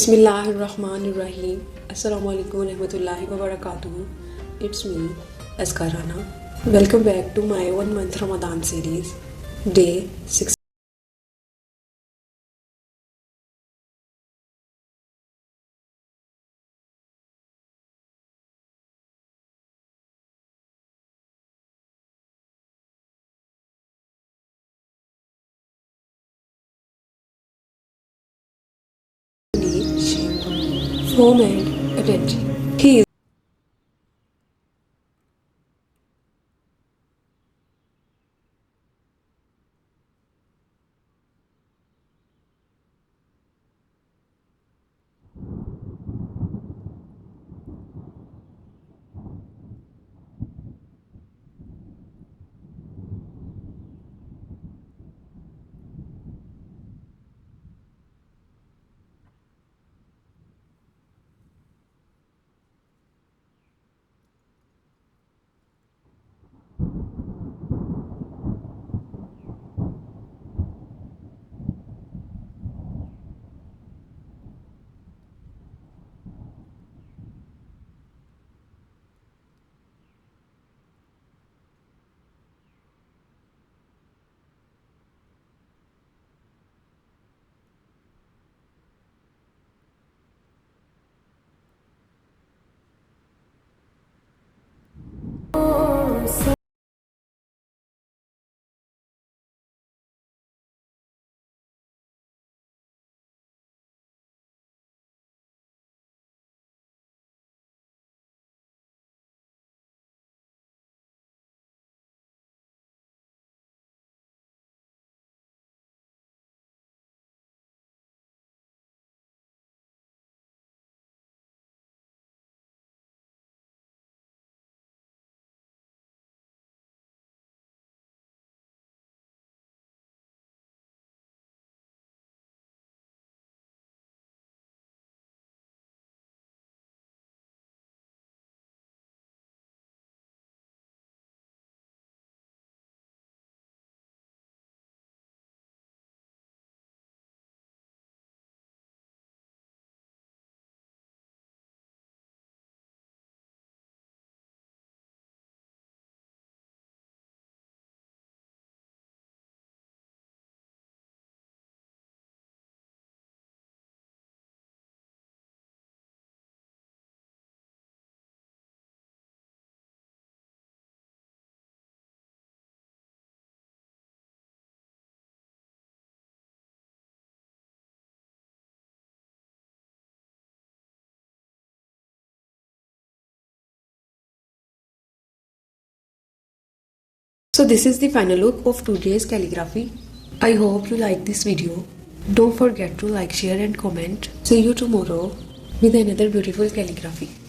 Bismillahirrahmanirrahim. Assalamualaikum warahmatullahi wabarakatuh. It's me, Azkar Rana. Welcome back to my 1 month Ramadan series, day 6. Form and attention. He is So this is the final look of today's calligraphy. I hope you like this video. Don't forget to like, share and comment. See you tomorrow with another beautiful calligraphy.